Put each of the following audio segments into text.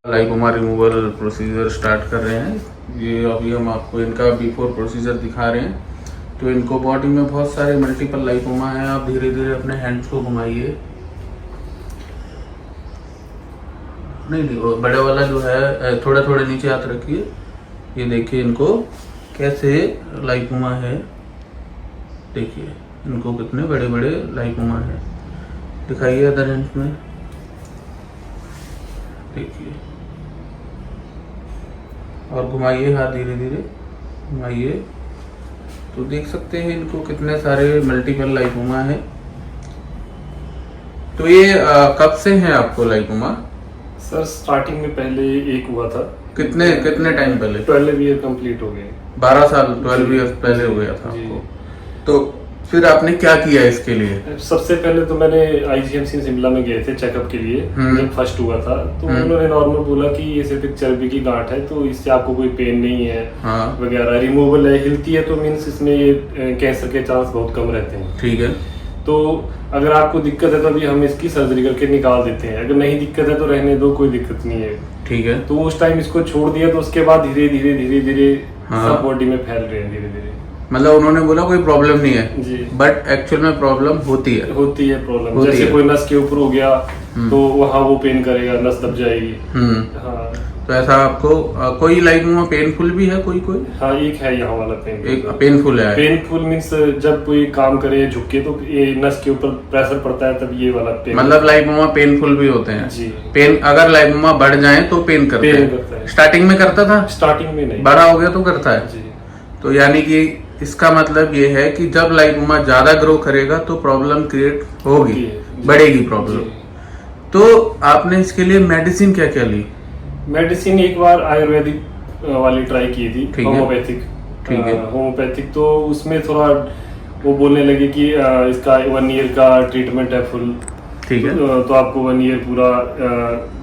Lipoma removal procedure start कर रहे हैं। ये अभी हम आपको इनका बिफोर प्रोसीजर दिखा रहे हैं। तो इनको बॉडी में बहुत सारे मल्टीपल लाइपोमा है। आप धीरे धीरे अपने हैंड्स को घुमाइए। नहीं, वो बड़े वाला जो है थोड़ा थोड़ा नीचे हाथ रखिए। ये देखिए इनको कैसे लाइपोमा है। देखिए इनको कितने बड़े बड़े लाइपोमा है। दिखाइए अदर हैंड्स में। देखिए और घुमाइए हाथ, धीरे धीरे घुमाइए। तो देख सकते हैं इनको कितने सारे मल्टीपल लाइपोमा है। तो ये कब से है आपको लाइपोमा? सर स्टार्टिंग में पहले एक हुआ था। कितने टाइम पहले? 12 ईयर कंप्लीट हो गए। 12 साल 12 ईयर पहले हो गया था आपको। तो फिर आपने क्या किया इसके लिए? सबसे पहले तो मैंने IGMC शिमला में गए थे चेकअप के लिए जब फर्स्ट हुआ था। तो उन्होंने नॉर्मल बोला कि ये सिर्फ एक चर्बी की गांठ है, तो इससे आपको कोई पेन नहीं है। हाँ। वगैरह रिमूवल है, हिलती है तो मीन्स इसमें ये कैंसर के चांस बहुत कम रहते हैं। ठीक है। तो अगर आपको दिक्कत है तो अभी हम इसकी सर्जरी करके निकाल देते हैं, अगर नहीं दिक्कत है तो रहने दो, कोई दिक्कत नहीं है। ठीक है। तो उस टाइम इसको छोड़ दिया, तो उसके बाद धीरे धीरे सब बॉडी में फैल रहे हैं धीरे धीरे। मतलब उन्होंने बोला कोई प्रॉब्लम नहीं है जी, बट एक्चुअल में प्रॉब्लम होती है प्रॉब्लम। जैसे कोई नस के ऊपर हो गया तो वहाँ वो पेन करेगा, नस दब जाएगी। हाँ। तो ऐसा आपको कोई लाइपोमा पेनफुल भी है? कोई हाँ, एक है यहाँ वाला एक पेनफुल है। पेनफुल मीन्स जब कोई काम करे झुक के तो ये नस के ऊपर प्रेशर पड़ता है, तब ये वाला पेन। मतलब लाइपोमा पेनफुल भी होते हैं जी। पेन अगर लाइपोमा बढ़ जाए तो पेन करता है। स्टार्टिंग में करता था? स्टार्टिंग में नहीं, बड़ा हो गया तो करता है जी। तो यानी कि इसका मतलब ये है कि जब लाइपोमा ज्यादा ग्रो करेगा तो प्रॉब्लम क्रिएट होगी, बढ़ेगी प्रॉब्लम। तो आपने इसके लिए मेडिसिन क्या क्या ली? मेडिसिन एक बार आयुर्वेदिक वाली ट्राई की थी, होम्योपैथिक। ठीक है। होम्योपैथिक तो उसमें थोड़ा वो बोलने लगे कि इसका 1 ईयर का ट्रीटमेंट है फुल। ठीक है। तो आपको 1 ईयर पूरा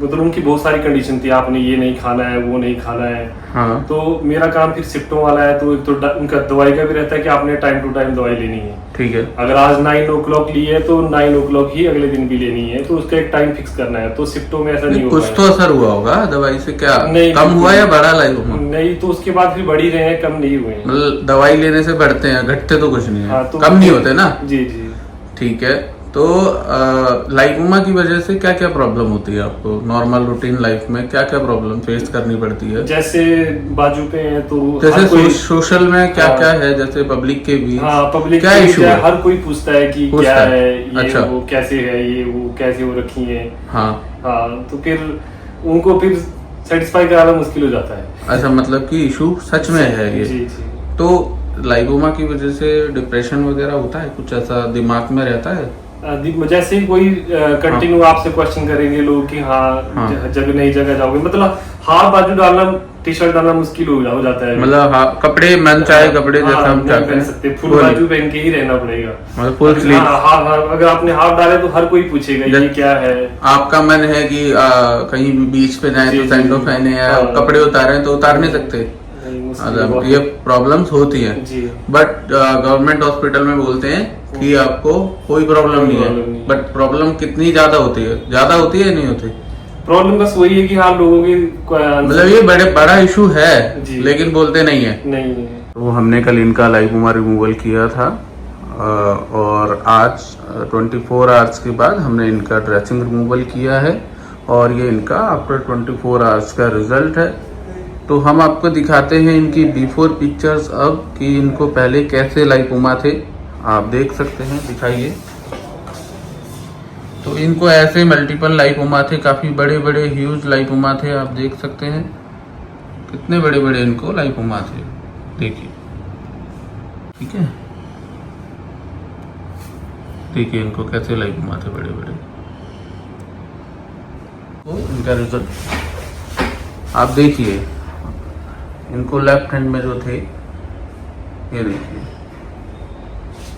मतलब उनकी बहुत सारी कंडीशन थी, आपने ये नहीं खाना है, वो नहीं खाना है। हाँ। तो मेरा काम फिर सिम्टम वाला है, तो एक तो उनका दवाई का भी रहता है कि आपने टाइम टू टाइम दवाई लेनी है। ठीक है। अगर आज 9 o'clock ली है तो 9 o'clock ही अगले दिन भी लेनी है, तो उसका एक टाइम फिक्स करना है। तो सिम्टम में ऐसा नहीं होगा। कुछ तो असर हुआ होगा दवाई से? क्या नहीं, कम हुआ या बढ़ा लाइपोमा? नहीं, तो उसके बाद फिर बढ़ ही रहे हैं, कम नहीं हुए। मतलब दवाई लेने से बढ़ते हैं, घटते तो कुछ नहीं है। हाँ, तो कम नहीं होते ना? जी जी। ठीक है। तो लाइपोमा की वजह से क्या क्या प्रॉब्लम होती है आपको नॉर्मल रूटीन लाइफ में? क्या क्या प्रॉब्लम फेस करनी पड़ती है? जैसे बाजू पे है तो जैसे सोशल में क्या क्या है, जैसे पब्लिक के बीच? हाँ, पब्लिक क्या इशू है? हर कोई पूछता है कि क्या है ये। अच्छा। वो कैसे है, ये वो कैसे हो रखी है। हाँ हाँ। तो फिर उनको फिर सेटिस्फाई कराना मुश्किल हो जाता है। अच्छा, मतलब कि इशू सच में है ये? जी जी। तो लाइपोमा की वजह से डिप्रेशन वगैरह होता है? कुछ ऐसा दिमाग में रहता है? जैसे ही कोई कंटिन्यू आपसे क्वेश्चन करेंगे लोग कि हाँ, जगह नई जगह जाओगे, मतलब हाफ बाजू डालना, टी शर्ट डालना मुश्किल हो जाता है। मतलब कपड़े मन चाहे कपड़े जैसा हम चाहते हैं सकते, फुल बाजू पहन के ही रहना पड़ेगा। मतलब फुल स्लीव। अगर आपने हाफ डाले तो हर कोई पूछेगा ये क्या है। आपका मन है कि कहीं बीच पे जाए तो सैंडो पहने या कपड़े उतारे तो उतार नहीं सकते। ये प्रॉब्लम्स होती है, बट गवर्नमेंट हॉस्पिटल में बोलते हैं कि आपको कोई प्रॉब्लम नहीं है। बट प्रॉब्लम कितनी ज्यादा होती है? ज्यादा होती है नहीं होती? प्रॉब्लम बस वही है कि हाँ, लोगों की मतलब ये बड़ा इशू है, लेकिन बोलते नहीं है। नहीं। तो हमने कल इनका लाइपोमा रिमूवल किया था और आज 24 आवर्स के बाद हमने इनका ड्रेसिंग रिमूवल किया है और ये इनका आफ्टर 24 आवर्स का रिजल्ट है। तो हम आपको दिखाते हैं इनकी बिफोर पिक्चर्स अब कि इनको पहले कैसे लाइपोमा थे। आप देख सकते हैं, दिखाइए। तो इनको ऐसे मल्टीपल लाइपोमा थे, काफ़ी बड़े बड़े ह्यूज लाइपोमा थे। आप देख सकते हैं कितने बड़े बड़े इनको लाइपोमा थे, देखिए। ठीक है, देखिए इनको कैसे लाइपोमा थे बड़े बड़े। तो इनका रिजल्ट आप देखिए। इनको लेफ्ट हैंड में जो थे, ये देखिए,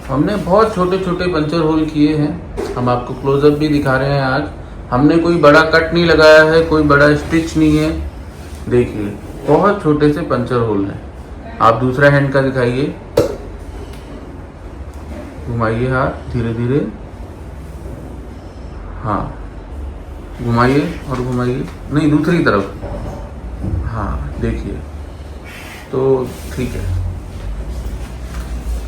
हमने बहुत छोटे छोटे पंचर होल किए हैं। हम आपको क्लोजअप भी दिखा रहे हैं आज। हमने कोई बड़ा कट नहीं लगाया है, कोई बड़ा स्टिच नहीं है। देखिए बहुत छोटे से पंचर होल हैं। आप दूसरा हैंड का दिखाइए, घुमाइए हाथ धीरे धीरे। हाँ, घुमाइए और घुमाइए, नहीं दूसरी तरफ, हाँ देखिए, तो ठीक है।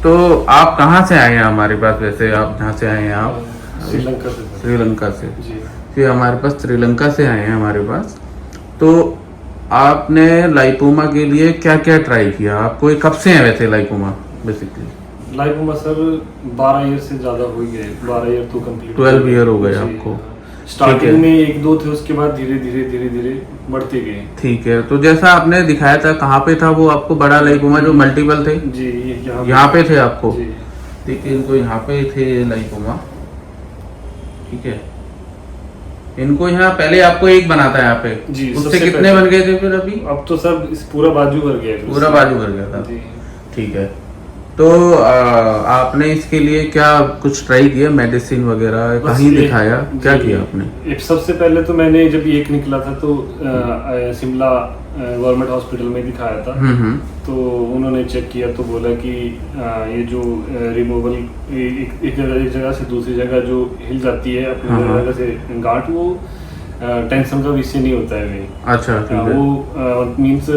तो आप कहाँ से आए हैं हमारे पास? वैसे आप जहाँ से आए हैं आप? श्रीलंका से। श्रीलंका से जी। फिर हमारे पास श्रीलंका से आए हैं हमारे पास। तो आपने लाइपोमा के लिए क्या क्या ट्राई किया? आपको ये कब से है वैसे lipoma? Basically lipoma sir 12 year से ज़्यादा हो गए, 12 ईयर तो कंप्लीट, 12 ईयर हो गए आपको। स्टार्टिंग में 1-2 थे, उसके बाद धीरे धीरे धीरे धीरे बढ़ते गए। ठीक है, तो जैसा आपने दिखाया था, कहाँ पे था वो आपको बड़ा लाइपोमा जो मल्टीपल थे? जी, यहाँ पे थे आपको? जी। ठीक है, इनको यहाँ पे थे लाइपोमा, ठीक है। इनको यहाँ पहले आपको एक बना था यहाँ पे जी, उससे कितने बन गए थे फिर अभी? अब तो सब इस पूरा बाजू भर गया है, पूरा बाजू भर गया था। जी। ठीक है, तो आपने इसके लिए क्या कुछ ट्राई किया? मेडिसिन वगैरह कहीं दिखाया? क्या किया आपने? सबसे पहले तो मैंने जब एक निकला था तो शिमला गवर्नमेंट हॉस्पिटल में दिखाया था। तो उन्होंने चेक किया तो बोला कि ये जो रिमूवल एक जगह से दूसरी जगह जो हिल जाती है अपनी जगह से गांठ, वो टेंशन का विषय नहीं होता है भाई। अच्छा, ठीक है। वो मीन्स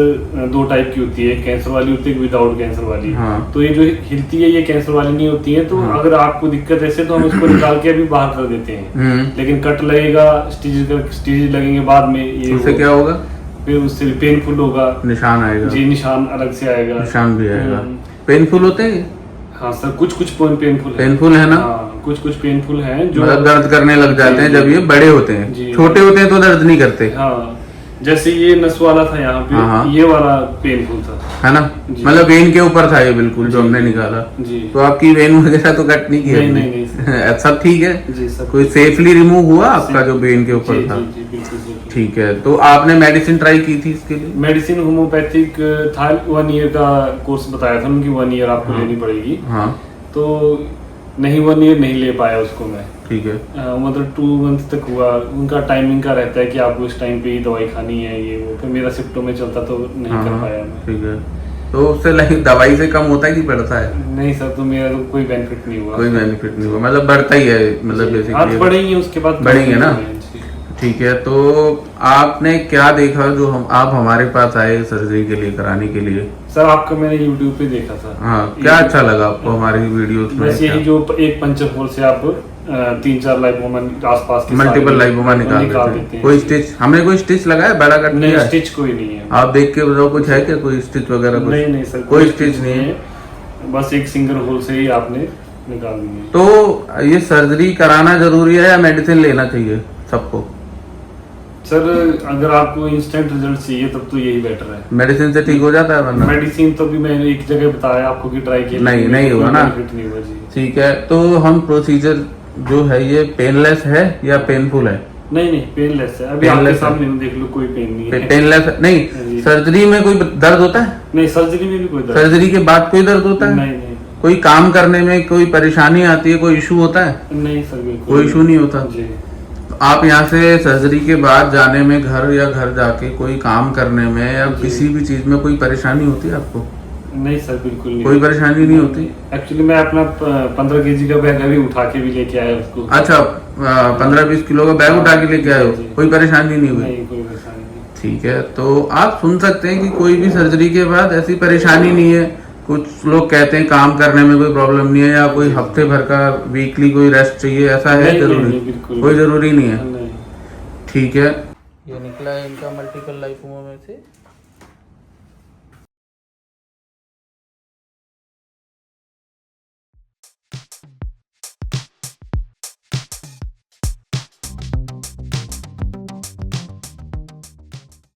2 टाइप की होती है, कैंसर वाली होती है, विदाउट कैंसर वाली। हाँ। तो ये जो हिलती है ये कैंसर वाली नहीं होती है। तो अगर आपको दिक्कत ऐसे तो हम इसको निकाल के अभी बाहर कर देते हैं, लेकिन कट लगेगा, स्टिच लगेंगे बाद में, ये उससे क्या होगा? फिर उससे पेनफुल होगा, निशान आएगा। जी, निशान अलग से आएगा, निशान भी आएगा। पेनफुल होते हैं? हाँ सर, कुछ पेनफुल पेनफुल है ना? हाँ, कुछ पेनफुल हैं जो मतलब दर्द करने लग जाते हैं जब ये बड़े होते हैं। छोटे होते हैं तो दर्द नहीं करते। हाँ, जैसे ये नस वाला था यहाँ पे, ये वाला पेनफुल था, है ना? मतलब वेन के ऊपर था ये बिल्कुल, जो हमने निकाला। जी। तो आपकी वेन वगैरह तो कट नहीं किया? नहीं। सब ठीक है जी, सब कोई सेफली रिमूव हुआ आपका जो वेन के ऊपर था? जी, बिल्कुल। ठीक है, तो आपने मेडिसिन ट्राई की थी इसके लिए? मेडिसिन होम्योपैथिक था, 1 ईयर का कोर्स बताया था उनकी, 1 ईयर आपको लेनी पड़ेगी। हाँ। तो नहीं, 1 ईयर नहीं ले पाया उसको मैं। ठीक है, मतलब 2 मंथ तक हुआ। उनका टाइमिंग का रहता है कि आपको इस टाइम पे ही दवाई खानी है, ये वो। फिर मेरा शिफ्टों में चलता तो नहीं कर पाया मैं। ठीक है, तो उससे लाइक दवाई से कम होता है कि बढ़ता है? नहीं सर, तो मेरा तो कोई बेनिफिट नहीं हुआ। कोई बेनिफिट नहीं हुआ, मतलब बढ़ता ही है, मतलब बेसिकली बढ़ेंगे उसके बाद बढ़ेंगे ना? ठीक है, तो आपने क्या देखा जो आप हमारे पास आए सर्जरी के लिए कराने के लिए? सर आपका मैंने YouTube पे देखा था। हाँ, क्या अच्छा लगा आपको हमारी वीडियोस में? बस यही जो एक पंचर होल से आप 3-4 लाइपोमा आसपास के मल्टीपल लाइपोमा निकाल देते हैं। कोई स्टिच हमने कोई स्टिच लगाया? बड़ा कट नहीं, स्टिच कोई नहीं है। आप देख के बताओ, कुछ है क्या कोई स्टिच वगैरह? नहीं सर, कोई स्टिच नहीं है, बस एक सिंगल होल से ही आपने निकाल दी है। तो ये सर्जरी कराना जरूरी है या मेडिसिन लेना चाहिए सबको? सर अगर आपको इंस्टेंट रिजल्ट चाहिए तब तो यही बेटर है। मेडिसिन से ठीक हो जाता है? वरना मेडिसिन तो भी मैंने एक जगह बताया आपको कि ट्राई किया, नहीं हुआ ना? नहीं हुआ जी। ठीक है, तो हम प्रोसीजर जो है ये पेनलेस है या पेनफुल है? नहीं, पेनलेस है। अभी आपके सामने देख लो, कोई पेन नहीं है। पेनलेस नहीं। सर्जरी में कोई दर्द होता है? नहीं, सर्जरी में भी कोई दर्द। सर्जरी के बाद कोई दर्द होता है? नहीं। कोई काम करने में कोई परेशानी आती है, कोई इशू होता है? नहीं सर, बिल्कुल कोई इशू नहीं होता जी। आप यहाँ से सर्जरी के बाद जाने में, घर जाके कोई काम करने में या किसी भी चीज में कोई परेशानी होती है आपको? नहीं सर, बिल्कुल नहीं, कोई परेशानी नहीं होती। एक्चुअली मैं अपना 15 kg का बैग अभी उठा के भी लेके आया उसको। अच्छा, 15-20 किलो का बैग उठा के लेके आए हो? कोई परेशानी नहीं हुई? नहीं, कोई परेशानी नहीं। ठीक है, तो आप सुन सकते हैं कि कोई भी सर्जरी के बाद ऐसी परेशानी नहीं है। कुछ लोग कहते हैं काम करने में कोई प्रॉब्लम नहीं है, या कोई हफ्ते भर का वीकली कोई रेस्ट चाहिए, ऐसा है? जरूरी? कोई जरूरी नहीं है। ठीक है, ये निकला है इनका मल्टीपल लाइपोमा में से।